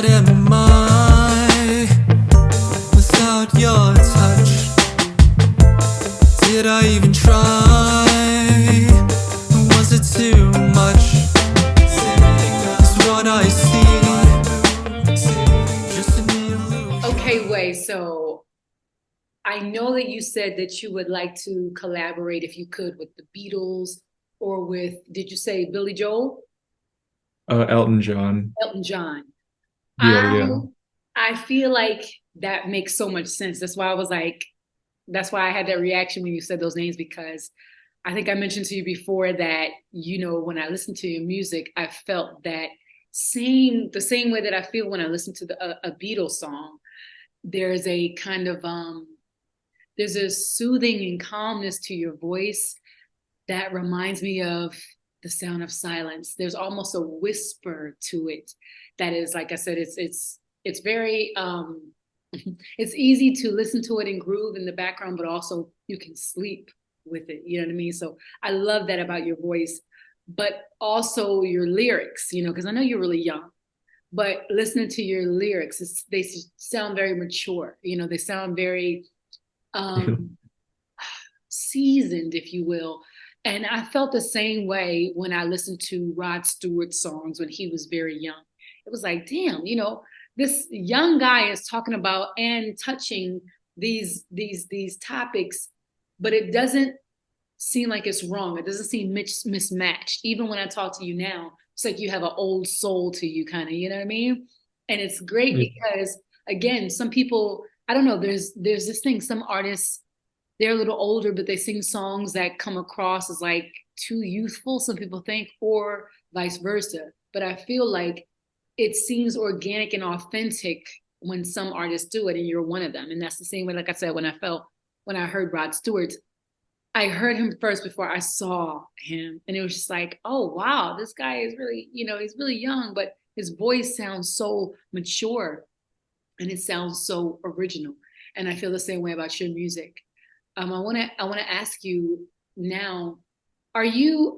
What am I without your touch? Did I even try? Was it too much? Is what I see just in the illusion? Okay, Wei, so I know that you said that you would like to collaborate if you could with the Beatles or with, did you say Billy Joel? Elton John. Elton John. Yeah, I yeah. I feel like that makes so much sense. That's why I was like, that's why I had that reaction when you said those names because I think I mentioned to you before that, when I listen to your music, I felt that the same way that I feel when I listen to a Beatles song. There's a kind of there's a soothing and calmness to your voice that reminds me of the sound of silence. There's almost a whisper to it that is, like I said, it's very it's easy to listen to it and groove in the background, but also you can sleep with it. You know what I mean? So I love that about your voice, but also your lyrics, because I know you're really young, but listening to your lyrics, they sound very mature. They sound very um, seasoned, if you will. And I felt the same way when I listened to Rod Stewart's songs when he was very young. It was like, damn, this young guy is talking about and touching these topics, but it doesn't seem like it's wrong. It doesn't seem mismatched. Even when I talk to you now, it's like you have an old soul to you, kind of, you know what I mean? And it's great Yeah. because again, some people, I don't know, there's this thing, some artists, they're a little older, but they sing songs that come across as like too youthful, some people think, or vice versa. But I feel like it seems organic and authentic when some artists do it, and you're one of them. And that's the same way, like I said, when I heard Rod Stewart, I heard him first before I saw him. And it was just like, oh, wow, this guy is really, he's really young, but his voice sounds so mature and it sounds so original. And I feel the same way about your music. I want to ask you now, are you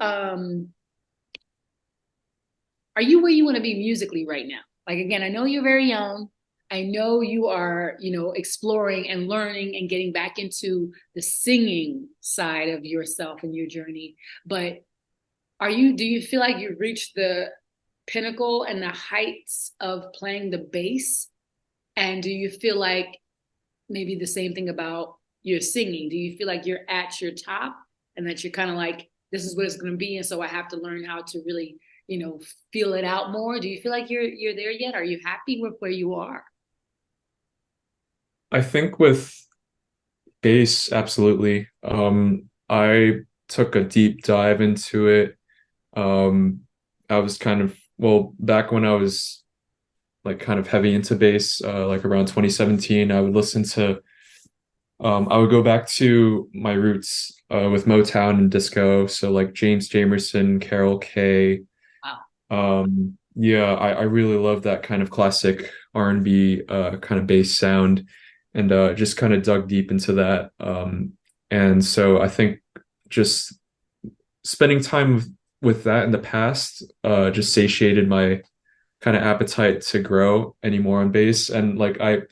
are you where you want to be musically right now? Like, again, I know you're very young. I know you are, exploring and learning and getting back into the singing side of yourself and your journey. But do you feel like you've reached the pinnacle and the heights of playing the bass? And do you feel like maybe the same thing about your singing? Do you feel like you're at your top and that you're kind of like, this is what it's going to be, and so I have to learn how to really, feel it out more? Do you feel like you're there yet? Are you happy with where you are? I think with bass, absolutely. I took a deep dive into it. Um, I was kind of, well, back when I was like kind of heavy into bass, like around 2017, I would go back to my roots with Motown and disco. So like James Jamerson, Carol Kay. Wow. Yeah, I really love that kind of classic R&B kind of bass sound, and just kind of dug deep into that. And so I think just spending time with that in the past just satiated my kind of appetite to grow anymore on bass. And like I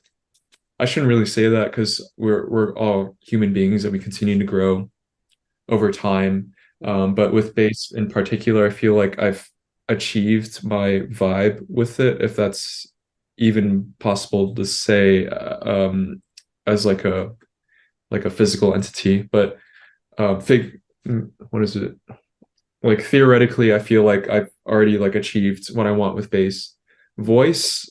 shouldn't really say that because we're all human beings and we continue to grow over time. But with bass in particular, I feel like I've achieved my vibe with it, if that's even possible to say, as like a physical entity. But what is it? Like theoretically, I feel like I've already like achieved what I want with bass. Voice,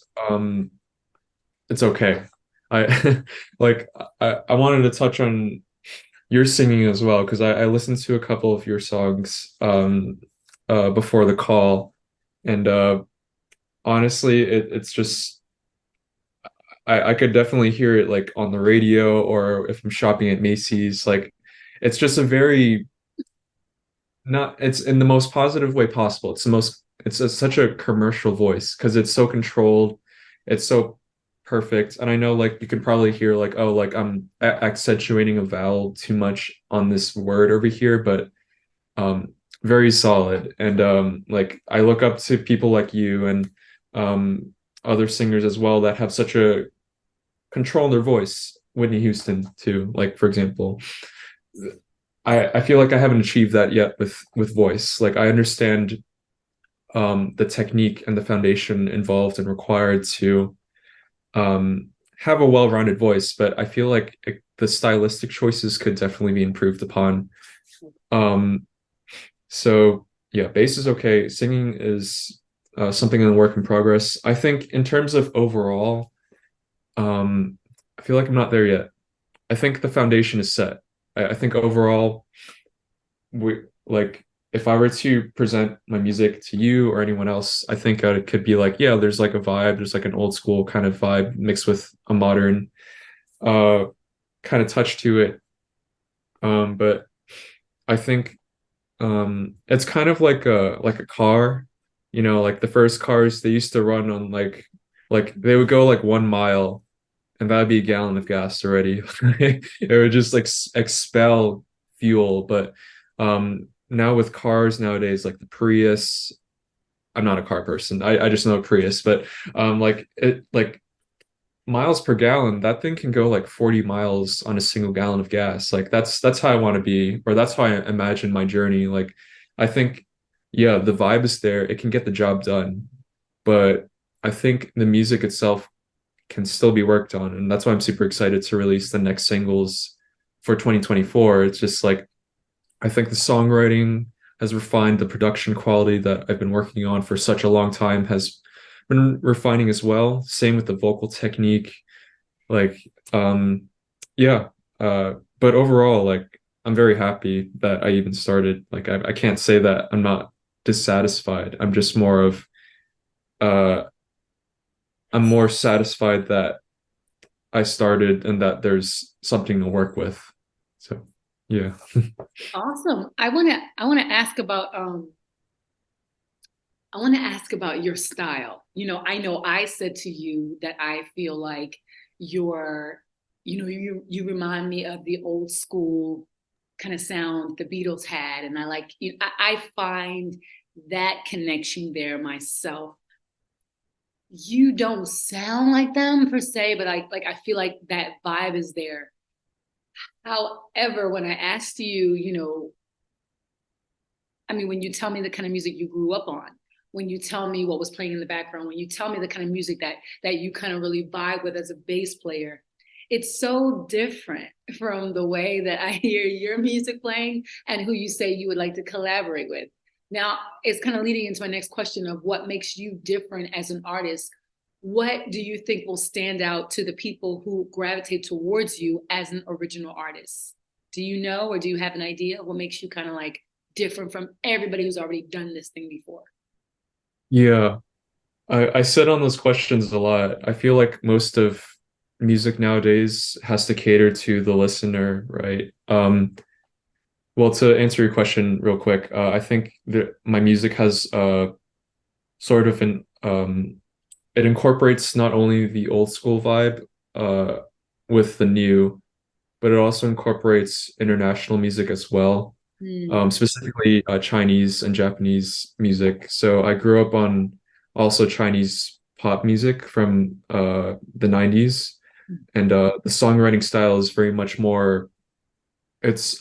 it's okay. I like I wanted to touch on your singing as well because I listened to a couple of your songs before the call, and honestly it's just I could definitely hear it like on the radio or if I'm shopping at Macy's. Like it's just a very not it's in the most positive way possible. Such a commercial voice because it's so controlled, it's so perfect. And I know like you could probably hear like, oh, like I'm accentuating a vowel too much on this word over here, but very solid. And like I look up to people like you, and other singers as well that have such a control in their voice. Whitney Houston too, like for example. I feel like I haven't achieved that yet with voice. Like I understand the technique and the foundation involved and required to have a well-rounded voice, but I feel like the stylistic choices could definitely be improved upon. Um, so yeah, bass is okay. Singing is something in the work in progress. I think in terms of overall, I feel like I'm not there yet. I think the foundation is set. I think overall, we like if I were to present my music to you or anyone else, I think it could be like, yeah, there's like a vibe, there's like an old school kind of vibe mixed with a modern uh kind of touch to it. But I think it's kind of like a car, you know, like the first cars they used to run on like they would go like 1 mile and that'd be a gallon of gas already. It would just like expel fuel. But now with cars nowadays, like the Prius, I'm not a car person. I just know a Prius, but like it like miles per gallon, that thing can go like 40 miles on a single gallon of gas. Like that's how I want to be, or that's how I imagine my journey. Like I think, yeah, the vibe is there. It can get the job done, but I think the music itself can still be worked on, and that's why I'm super excited to release the next singles for 2024. It's just like I think the songwriting has refined, the production quality that I've been working on for such a long time has been refining as well. Same with the vocal technique. Like, yeah. But overall, like, I'm very happy that I even started. Like, I can't say that I'm not dissatisfied. I'm just more of, uh, I'm more satisfied that I started and that there's something to work with. So, yeah. Awesome. I want to ask about I want to ask about your style. I know I said to you that I feel like you're, you remind me of the old school kind of sound the Beatles had, and I like, I find that connection there myself. You don't sound like them per se, but I feel like that vibe is there. However, when I asked you, I mean, when you tell me the kind of music you grew up on, when you tell me what was playing in the background, when you tell me the kind of music that you kind of really vibe with as a bass player, it's so different from the way that I hear your music playing and who you say you would like to collaborate with. Now, it's kind of leading into my next question of what makes you different as an artist. What do you think will stand out to the people who gravitate towards you as an original artist? Do you know, or do you have an idea what makes you kind of like different from everybody who's already done this thing before? Yeah. I sit on those questions a lot. I feel like most of music nowadays has to cater to the listener, right? Well, to answer your question real quick, I think that my music has sort of an it incorporates not only the old school vibe uh with the new, but it also incorporates international music as well, Hmm. specifically Chinese and Japanese music. So I grew up on also Chinese pop music from the 90s, and the songwriting style is very much more. It's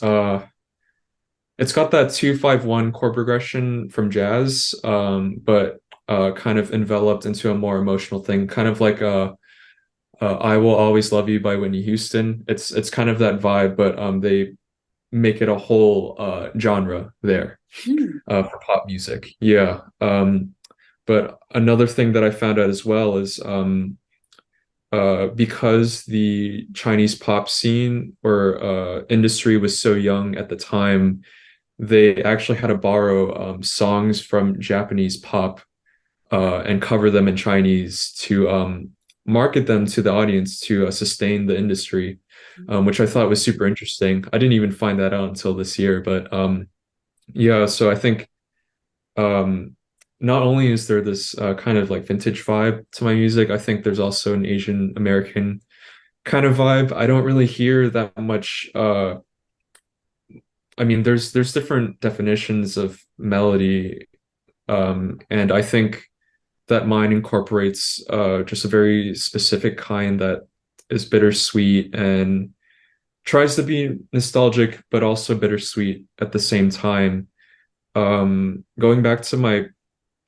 it's got that 2-5-1 chord progression from jazz, but kind of enveloped into a more emotional thing, kind of like "I Will Always Love You" by Whitney Houston. It's kind of that vibe, but they make it a whole genre there Hmm. for pop music. Yeah. But another thing that I found out as well is because the Chinese pop scene or industry was so young at the time, they actually had to borrow songs from Japanese pop and cover them in Chinese to market them to the audience to sustain the industry, which I thought was super interesting. I didn't even find that out until this year, but yeah, so I think um, not only is there this kind of like vintage vibe to my music, I think there's also an Asian American kind of vibe. I don't really hear that much. I mean, there's different definitions of melody, and I think that mine incorporates just a very specific kind that is bittersweet and tries to be nostalgic, but also bittersweet at the same time. Going back to my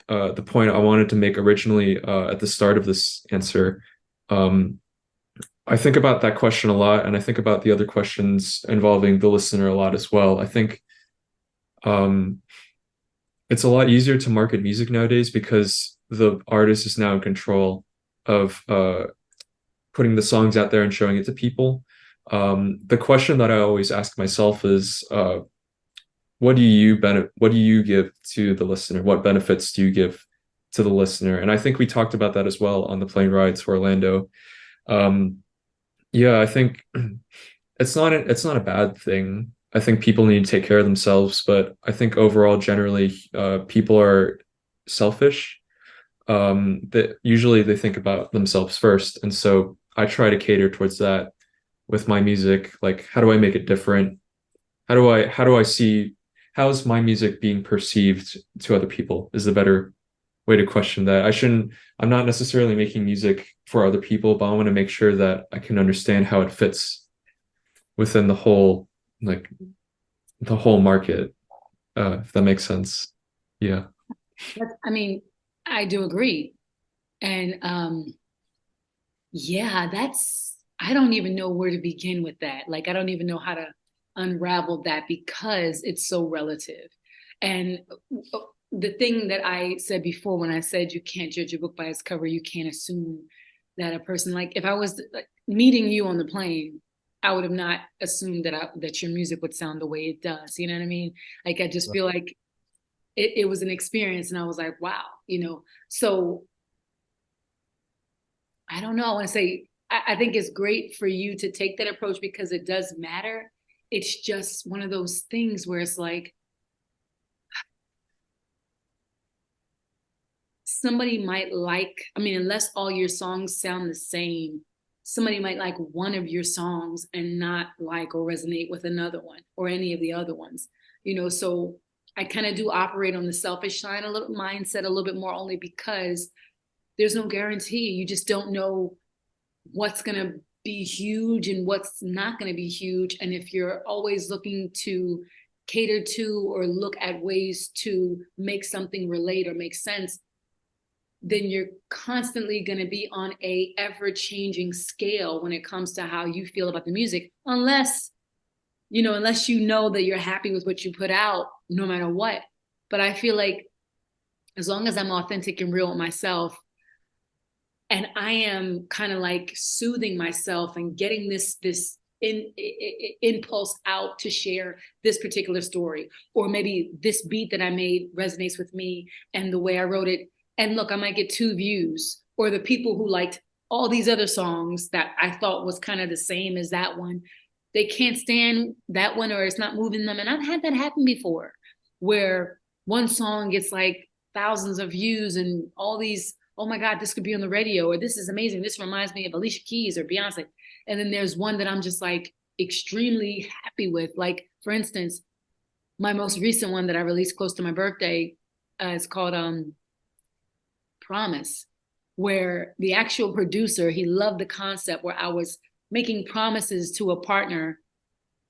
the point I wanted to make originally at the start of this answer, um, I think about that question a lot, and I think about the other questions involving the listener a lot as well. I think um, it's a lot easier to market music nowadays because the artist is now in control of putting the songs out there and showing it to people. The question that I always ask myself is, what do you give to the listener? What benefits do you give to the listener? And I think we talked about that as well on the plane ride to Orlando. Um, yeah, I think it's not a bad thing. I think people need to take care of themselves, but I think overall, generally, people are selfish. That usually they think about themselves first, and so I try to cater towards that with my music. Like, how do I make it different? How do I see how is my music being perceived to other people is the better way to question that. I'm not necessarily making music for other people, but I want to make sure that I can understand how it fits within like the whole market, if that makes sense. Yeah. I mean, I do agree. And yeah, I don't even know where to begin with that. Like, I don't even know how to unravel that because it's so relative. And the thing that I said before, when I said you can't judge a book by its cover, you can't assume that a person, like if I was like, meeting you on the plane, I would have not assumed that your music would sound the way it does. You know what I mean? Like, I just feel like it was an experience, and I was like, wow, So I don't know. I want to say, I think it's great for you to take that approach because it does matter. It's just one of those things where it's like, somebody might unless all your songs sound the same, somebody might like one of your songs and not like or resonate with another one or any of the other ones, so I kind of do operate on the selfish side mindset a little bit more, only because there's no guarantee. You just don't know what's going to be huge and what's not going to be huge. And if you're always looking to cater to or look at ways to make something relate or make sense, then you're constantly going to be on a ever-changing scale when it comes to how you feel about the music, unless you know that you're happy with what you put out no matter what. But I feel like as long as I'm authentic and real with myself, and I am kind of like soothing myself and getting this impulse out to share this particular story, or maybe this beat that I made resonates with me and the way I wrote it. And look, I might get 2 views, or the people who liked all these other songs that I thought was kind of the same as that one, they can't stand that one, or it's not moving them. And I've had that happen before, where one song gets like thousands of views and all these, oh my God, this could be on the radio, or this is amazing, this reminds me of Alicia Keys or Beyonce. And then there's one that I'm just like extremely happy with. Like, for instance, my most recent one that I released close to my birthday is called Promise, where the actual producer, he loved the concept where I was making promises to a partner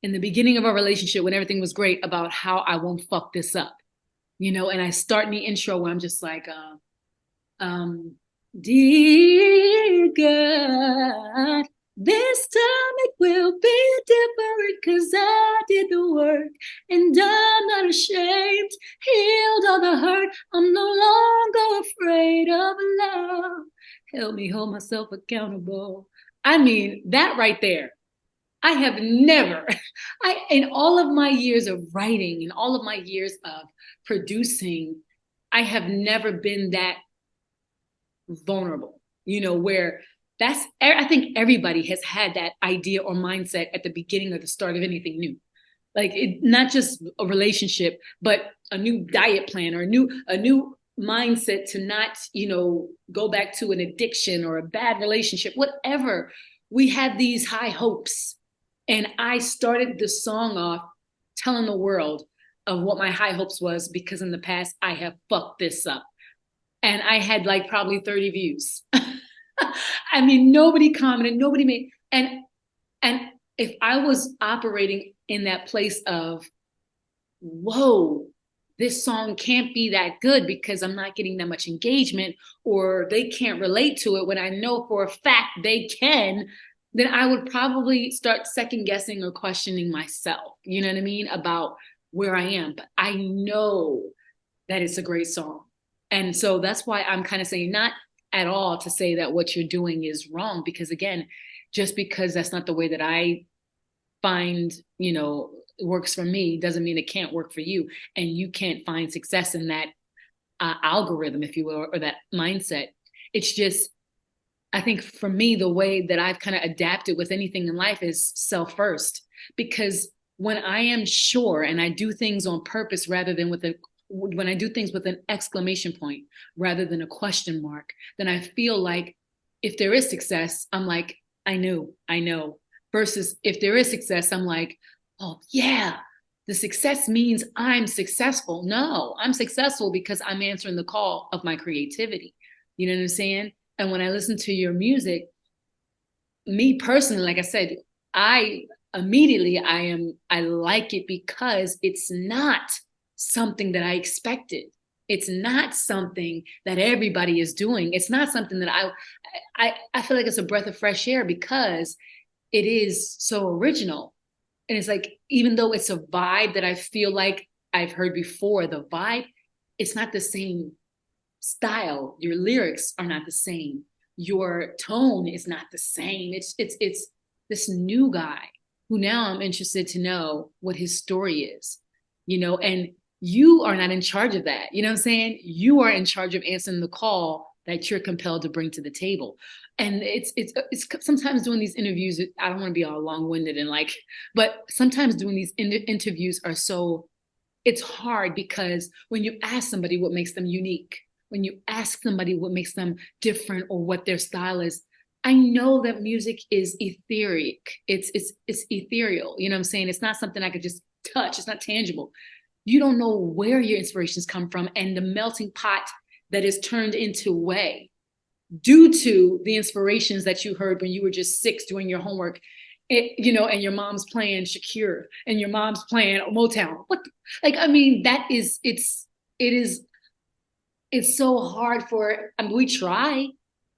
in the beginning of our relationship when everything was great about how I won't fuck this up, and I start in the intro where I'm just like, dear God, this time it will be different, 'cause I did the work and I'm not ashamed, healed all the hurt, I'm no longer afraid of love, help me hold myself accountable. I mean, that right there, I have never, in all of my years of writing and all of my years of producing, I have never been that vulnerable, where I think everybody has had that idea or mindset at the beginning or the start of anything new. Like, not just a relationship, but a new diet plan or a new mindset to not, go back to an addiction or a bad relationship, whatever. We had these high hopes. And I started the song off telling the world of what my high hopes was, because in the past I have fucked this up. and I had like probably 30 views. I mean, nobody commented, nobody made, and if I was operating in that place of, whoa, this song can't be that good because I'm not getting that much engagement, or they can't relate to it when I know for a fact they can, then I would probably start second guessing or questioning myself, you know what I mean, about where I am. But I know that it's a great song. And so that's why I'm kind of saying, not at all to say that what you're doing is wrong, because again, just because that's not the way that I find, works for me doesn't mean it can't work for you. And you can't find success in that algorithm, if you will, or that mindset. It's just, I think for me, the way that I've kind of adapted with anything in life is self first. Because when I am sure and I do things on purpose rather than when I do things with an exclamation point rather than a question mark, then I feel like if there is success, I'm like, I know. Versus if there is success, I'm like, oh yeah, the success means I'm successful. No, I'm successful because I'm answering the call of my creativity. You know what I'm saying? And when I listen to your music, me personally, like I said, I like it because it's not something that I expected. It's not something that everybody is doing. It's not something that I feel like it's a breath of fresh air because it is so original. And it's like, even though it's a vibe that I feel like I've heard before, the vibe, it's not the same style. Your lyrics are not the same. Your tone is not the same. It's this new guy who now I'm interested to know what his story is, and you are not in charge of that. You know what I'm saying? You are in charge of answering the call that you're compelled to bring to the table. And it's sometimes doing these interviews, I don't want to be all long-winded but sometimes doing these interviews it's hard because when you ask somebody what makes them unique, when you ask somebody what makes them different or what their style is, I know that music is etheric. It's ethereal. You know what I'm saying? It's not something I could just touch. It's not tangible. You don't know where your inspirations come from and the melting pot that is turned into WEI due to the inspirations that you heard when you were just 6 doing your homework, and your mom's playing Shakira and your mom's playing Motown. I mean, it's so hard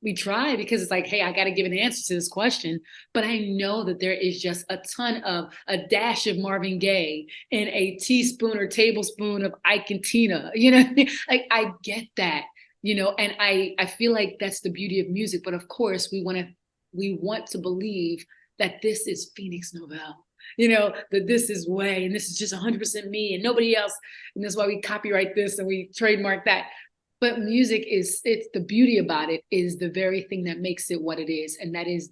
we try because it's like, hey, I got to give an answer to this question. But I know that there is just a dash of Marvin Gaye and a teaspoon or tablespoon of Ike and Tina, like I get that, and I feel like that's the beauty of music. But of course we want to believe that this is Phoenix Novell, that this is WEI and this is just 100% me and nobody else. And that's why we copyright this and we trademark that. But music it's the beauty about it is the very thing that makes it what it is. And that is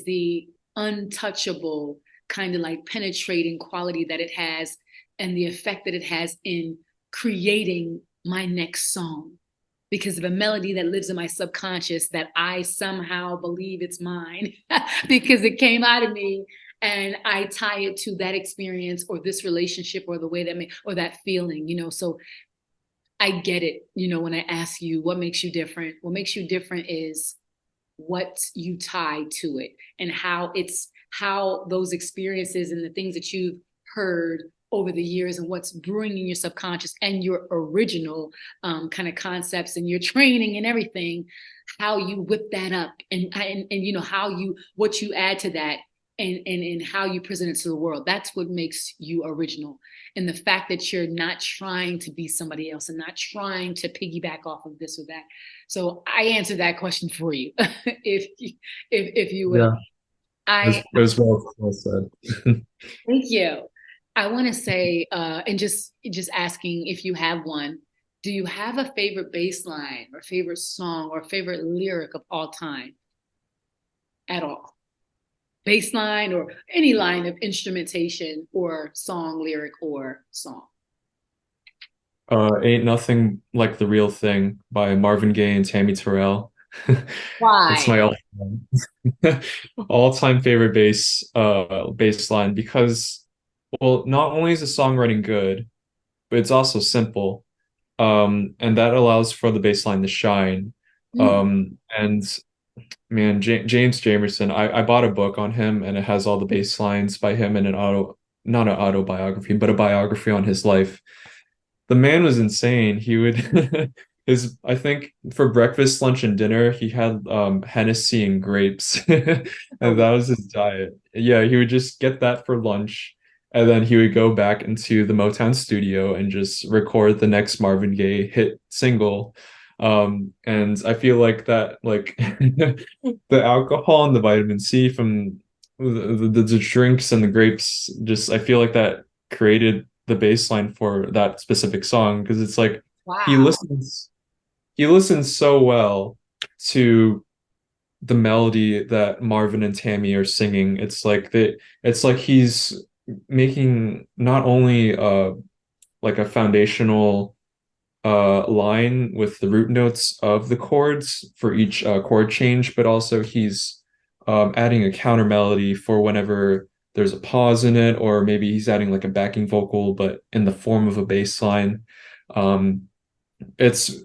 the untouchable kind of like penetrating quality that it has and the effect that it has in creating my next song because of a melody that lives in my subconscious that I somehow believe it's mine because it came out of me. And I tie it to that experience or this relationship or the way or that feeling, So I get it, when I ask you what makes you different, what makes you different is what you tie to it and how those experiences and the things that you've heard over the years and what's brewing in your subconscious and your original kind of concepts and your training and everything, how you whip that up and what you add to that and how you present it to the world. That's what makes you original. And the fact that you're not trying to be somebody else and not trying to piggyback off of this or that. So I answered that question for you, if you will. Yeah, it was well said. Thank you. I want to say, and just asking if you have one, do you have a favorite bass line or favorite song or favorite lyric of all time at all? Bass line or any line of instrumentation or song, lyric or song? Ain't Nothing Like the Real Thing by Marvin Gaye and Tammy Terrell. Why? It's my all-time favorite bass line because, well, not only is the songwriting good, but it's also simple. And that allows for the bass line to shine. Mm. And man, James Jamerson, I bought a book on him and it has all the bass lines by him and not an autobiography, but a biography on his life. The man was insane. He would I think for breakfast, lunch, and dinner, he had Hennessy and grapes. And Oh, that was his diet. Yeah, he would just get that for lunch. And then he would go back into the Motown studio and just record the next Marvin Gaye hit single. And I feel like that, like the alcohol and the vitamin C from the drinks and the grapes, just I feel like that created the bass line for that specific song because it's like he wow. listens he listens so well to the melody that Marvin and Tammy are singing. It's like he's making not only like a foundational line with the root notes of the chords for each chord change, but also he's adding a counter melody for whenever there's a pause in it, or maybe he's adding like a backing vocal, but in the form of a bass line. Um, it's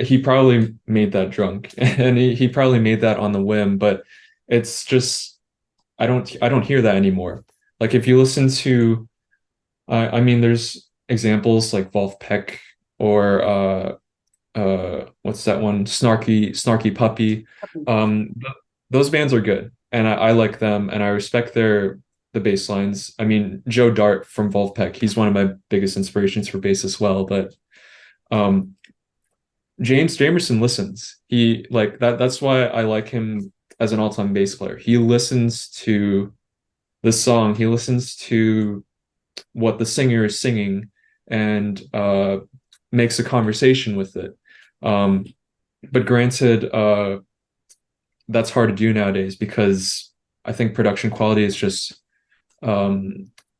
he probably made that drunk and he probably made that on the whim, but it's just I don't hear that anymore. Like if you listen to I mean, there's examples like Wolf Peck or what's that one? Snarky Puppy. Th those bands are good, and I like them, and I respect the bass lines. I mean, Joe Dart from Wolf Peck, he's one of my biggest inspirations for bass as well. But um, James Jamerson listens. He like that. That's why I like him as an all-time bass player. He listens to the song. He listens to what the singer is singing and makes a conversation with it. Um, but granted, that's hard to do nowadays because I think production quality is just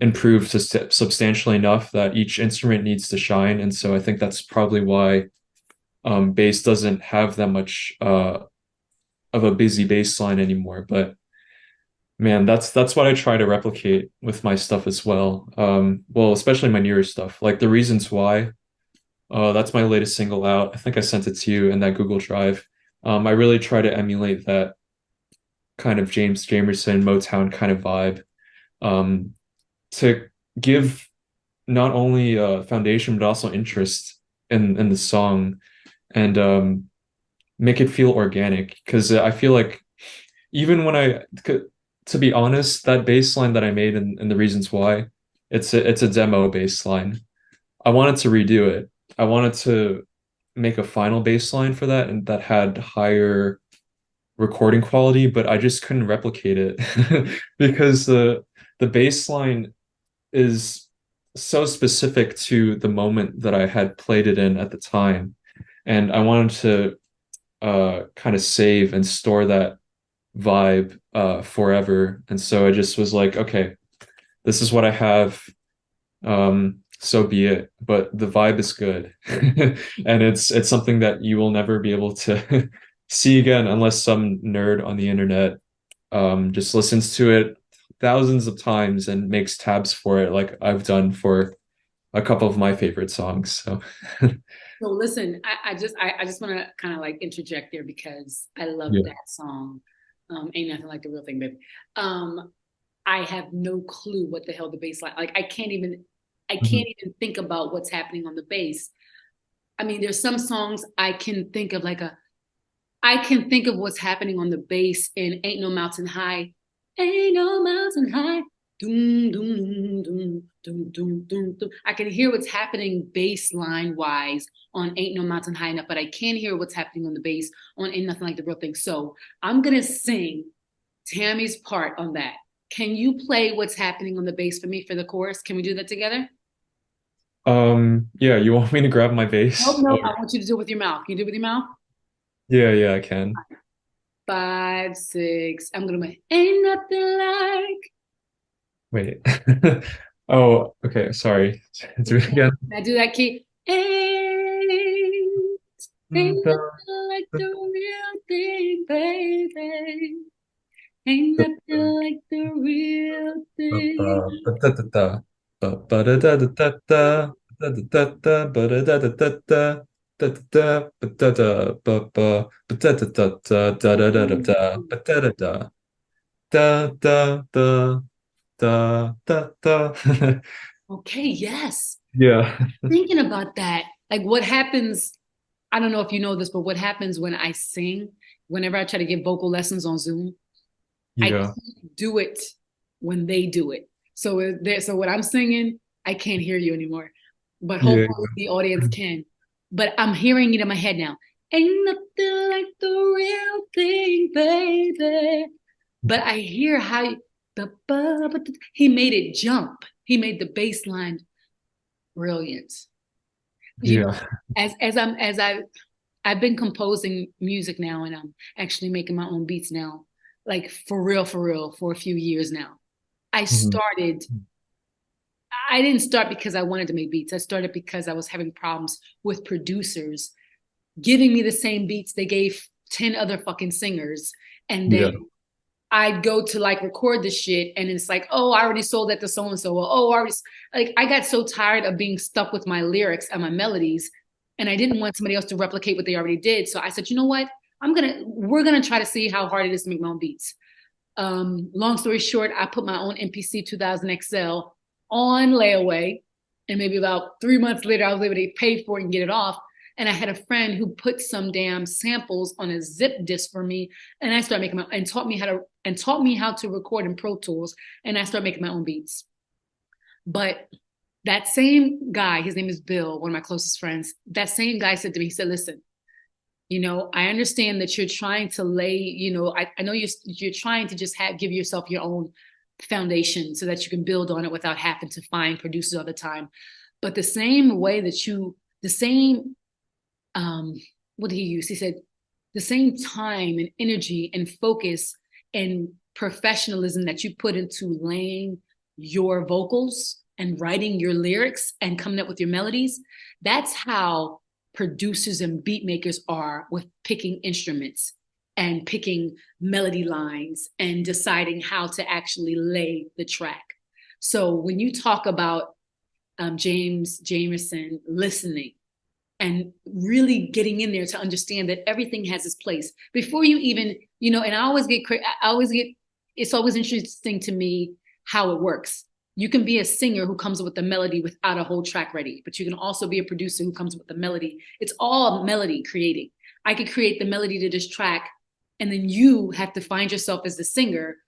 improved substantially enough that each instrument needs to shine. And so I think that's probably why bass doesn't have that much of a busy bass line anymore. But man, that's what I try to replicate with my stuff as well. Well, especially my newer stuff, like The Reasons Why. That's my latest single out. I think I sent it to you in that Google Drive. I really try to emulate that kind of James Jamerson Motown kind of vibe, um, to give not only foundation but also interest in the song and make it feel organic. Because I feel like even when to be honest, that bass line that I made in The Reasons Why, it's a demo bass line. I wanted to redo it. I wanted to make a final bass line for that and that had higher recording quality, but I just couldn't replicate it because the bass line is so specific to the moment that I had played it in at the time. And I wanted to kind of save and store that vibe forever. And so I just was like, okay, this is what I have. So be it. But the vibe is good. And it's something that you will never be able to see again unless some nerd on the internet just listens to it thousands of times and makes tabs for it like I've done for a couple of my favorite songs. So So listen, I just want to kind of like interject there because I love yeah. that song. Ain't nothing like the real thing, baby. I have no clue what the hell the bass line. Like I Mhm. can't even think about what's happening on the bass. I mean, there's some songs I can think of I can think of what's happening on the bass in Ain't No Mountain High. Ain't no mountain high. Doom, doom, doom, doom, doom, doom, doom. I can hear what's happening bass line wise on Ain't No Mountain High Enough, but I can't hear what's happening on the bass on Ain't Nothing Like the Real Thing. So I'm going to sing Tammy's part on that. Can you play what's happening on the bass for me for the chorus? Can we do that together? Yeah, you want me to grab my Nope, bass? Or nope. I want you to do it with your mouth. Can you do it with your mouth? yeah, I can. 5, 6. I'm gonna make ain't nothing like. Wait. Oh, okay, sorry. Do it again. Can I do that key? Ain't nothing like the real thing, baby. Ain't nothing like the real thing. da da da ba da da da da da da da ba da da ba ba ba da da da da da da da da ba da da da da da da da da da. Okay, yes. Yeah. Thinking about that, like what happens, I don't know if you know this, but what happens when I sing, whenever I try to give vocal lessons on Zoom, I Yeah. can't do it when they do it. So when I'm singing, I can't hear you anymore. But Yeah. hopefully the audience can. But I'm hearing it in my head now. Ain't nothing like the real thing, baby. But I hear how he made it jump. He made the bass line brilliant. You know, Yeah. I've been composing music now, and I'm actually making my own beats now, like for real, for a few years now. I Mhm. started, I didn't start because I wanted to make beats. I started because I was having problems with producers giving me the same beats they gave 10 other fucking singers. And then Yeah. I'd go to like record the shit, and it's like, oh, I already sold that to so and so. Oh, I already, like, I got so tired of being stuck with my lyrics and my melodies, and I didn't want somebody else to replicate what they already did. So I said, you know what? We're gonna try to see how hard it is to make my own beats. Long story short, I put my own MPC 2000 XL on layaway, and maybe about 3 months later, I was able to pay for it and get it off. And I had a friend who put some damn samples on a zip disk for me, and I started making my and taught me how to record in Pro Tools, and I started making my own beats. But that same guy, his name is Bill, one of my closest friends. That same guy said to me, he said, "Listen, I understand that you're trying to lay, I know you're trying to just give yourself your own foundation so that you can build on it without having to find producers all the time. But the same way that the same, what did he use? He said, the same time and energy and focus and professionalism that you put into laying your vocals and writing your lyrics and coming up with your melodies, that's how producers and beat makers are with picking instruments and picking melody lines and deciding how to actually lay the track. So when you talk about James Jamerson listening and really getting in there to understand that everything has its place before you even, and it's always interesting to me how it works. You can be a singer who comes up with a melody without a whole track ready, but you can also be a producer who comes up with a melody. It's all melody creating. I could create the melody to this track, and then you have to find yourself as the singer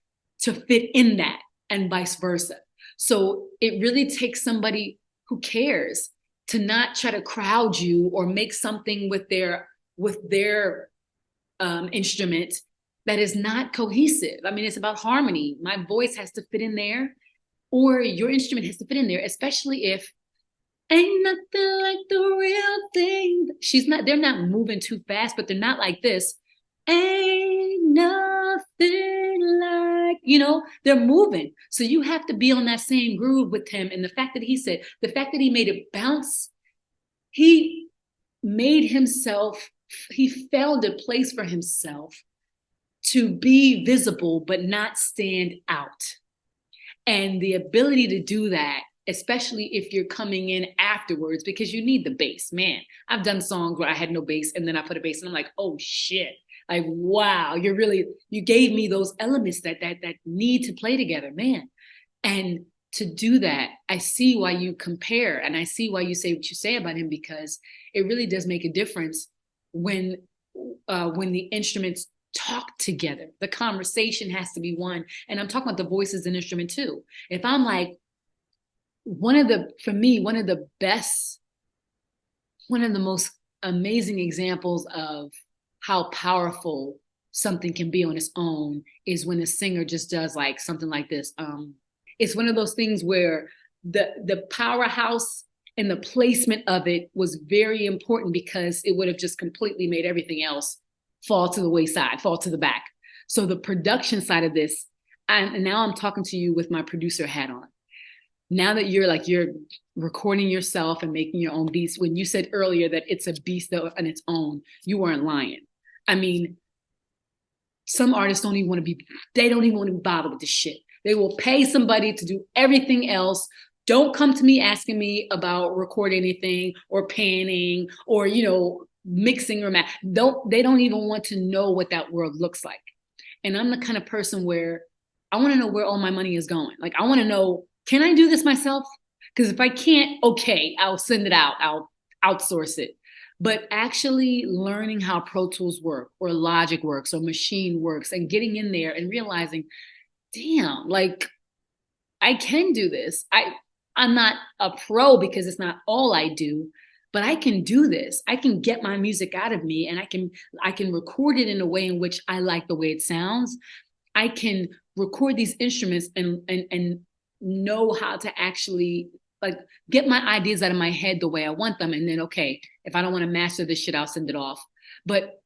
to fit in that, and vice versa. So it really takes somebody who cares to not try to crowd you or make something with their instrument that is not cohesive. I mean, it's about harmony. My voice has to fit in there, or your instrument has to fit in there, especially if ain't nothing like the real thing. They're not moving too fast, but they're not like this. Ain't nothing like, they're moving. So you have to be on that same groove with him. And the fact that he made it bounce, he made himself, he found a place for himself to be visible, but not stand out. And the ability to do that, especially if you're coming in afterwards, because you need the bass, man. I've done songs where I had no bass and then I put a bass and I'm like, oh shit. Like, wow, you gave me those elements that need to play together, man. And to do that, I see why you compare and I see why you say what you say about him, because it really does make a difference when the instruments talk together. The conversation has to be one. And I'm talking about the voice as an instrument too. If I'm like, one of the most amazing examples of how powerful something can be on its own is when a singer just does like something like this. It's one of those things where the powerhouse and the placement of it was very important, because it would have just completely made everything else fall to the wayside, fall to the back. So the production side of this, and now I'm talking to you with my producer hat on. Now that you're recording yourself and making your own beats, when you said earlier that it's a beast on its own, you weren't lying. I mean, some artists don't even want to be bothered with this shit. They will pay somebody to do everything else, Don't come to me asking me about recording anything or panning or, mixing or they don't even want to know what that world looks like. And I'm the kind of person where I want to know where all my money is going. Like, I want to know, can I do this myself? Because if I can't, okay, I'll send it out. I'll outsource it. But actually learning how Pro Tools work or Logic works or Machine works and getting in there and realizing, damn, like I can do this. I'm not a pro because it's not all I do, but I can do this. I can get my music out of me and I can record it in a way in which I like the way it sounds. I can record these instruments and know how to actually like get my ideas out of my head the way I want them. And then, okay, if I don't want to master this shit, I'll send it off. But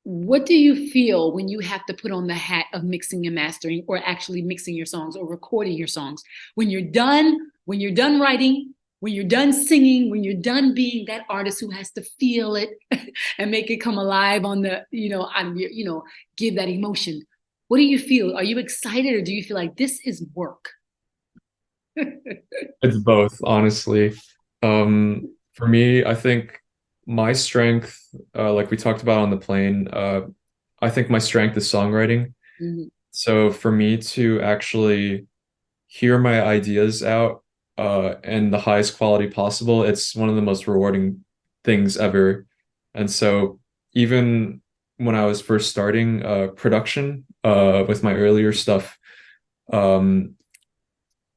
what do you feel when you have to put on the hat of mixing and mastering or actually mixing your songs or recording your songs? When you're done writing, when you're done singing, when you're done being that artist who has to feel it and make it come alive on the, give that emotion. What do you feel? Are you excited or do you feel like this is work? It's both, honestly. For me, I think my strength, like we talked about on the plane, I think my strength is songwriting. Mm-hmm. So for me to actually hear my ideas out in the highest quality possible, it's one of the most rewarding things ever. And so even when I was first starting production with my earlier stuff,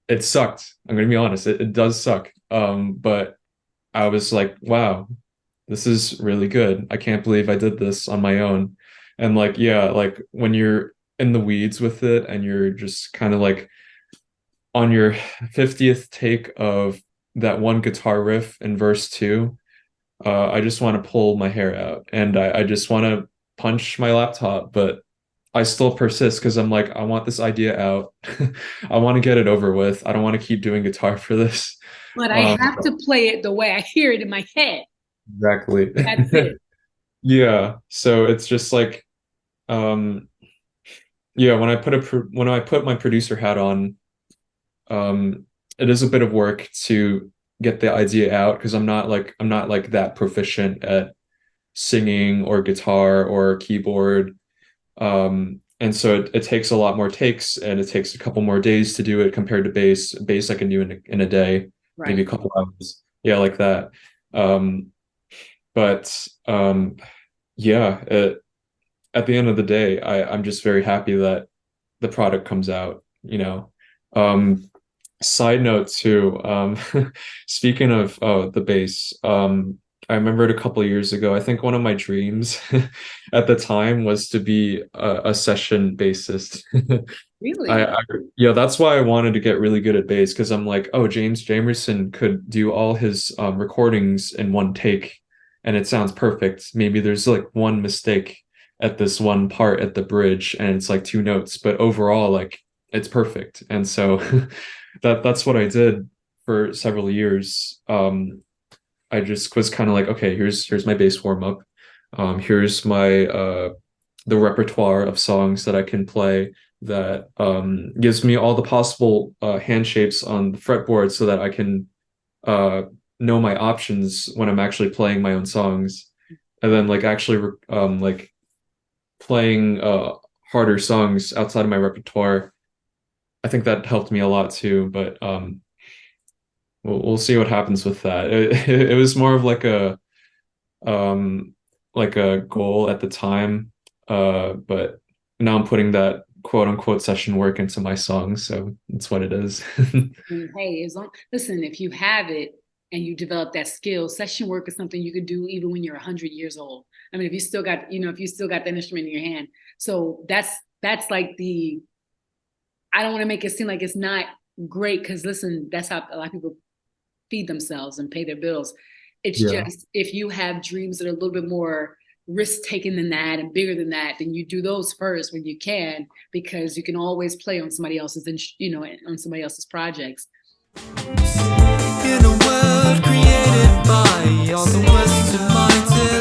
it sucked. I'm gonna be honest, it does suck. But I was like, wow, this is really good. I can't believe I did this on my own. And like, yeah, like when you're in the weeds with it and you're just kind of like on your 50th take of that one guitar riff in verse 2, I just want to pull my hair out and I just want to punch my laptop, but I still persist because I'm like, I want this idea out. I want to get it over with. I don't want to keep doing guitar for this. But I have to play it the way I hear it in my head. Exactly. That's it. Yeah. So it's just like, yeah, when I put my producer hat on, it is a bit of work to get the idea out because I'm not like that proficient at singing or guitar or keyboard. And so it takes a lot more takes and it takes a couple more days to do it compared to bass. Bass I can do in a day, Right. maybe a couple hours. Yeah, like that. But yeah, at the end of the day, I'm just very happy that the product comes out, Side note too, speaking of the bass, I remembered a couple of years ago, I think one of my dreams at the time was to be a session bassist. Really? Yeah, that's why I wanted to get really good at bass because I'm like, oh, James Jamerson could do all his recordings in one take and it sounds perfect. Maybe there's like one mistake at this one part at the bridge and it's like 2 notes, but overall, like it's perfect. And so that's what I did for several years. I just was kind of like, okay, here's my bass warm up. Here's my the repertoire of songs that I can play that gives me all the possible hand shapes on the fretboard so that I can know my options when I'm actually playing my own songs. And then like actually like playing harder songs outside of my repertoire. I think that helped me a lot too, but we'll see what happens with that. It was more of like a goal at the time, but now I'm putting that quote unquote session work into my songs, so it's what it is. Hey, listen, if you have it and you develop that skill, session work is something you could do even when you're 100 years old. I mean, if you still got that instrument in your hand. So that's like I don't want to make it seem like it's not great because listen, that's how a lot of people feed themselves and pay their bills. It's just if you have dreams that are a little bit more risk taking than that and bigger than that, then you do those first when you can, because you can always play on somebody else's, on somebody else's projects. In a world created by all the Western minded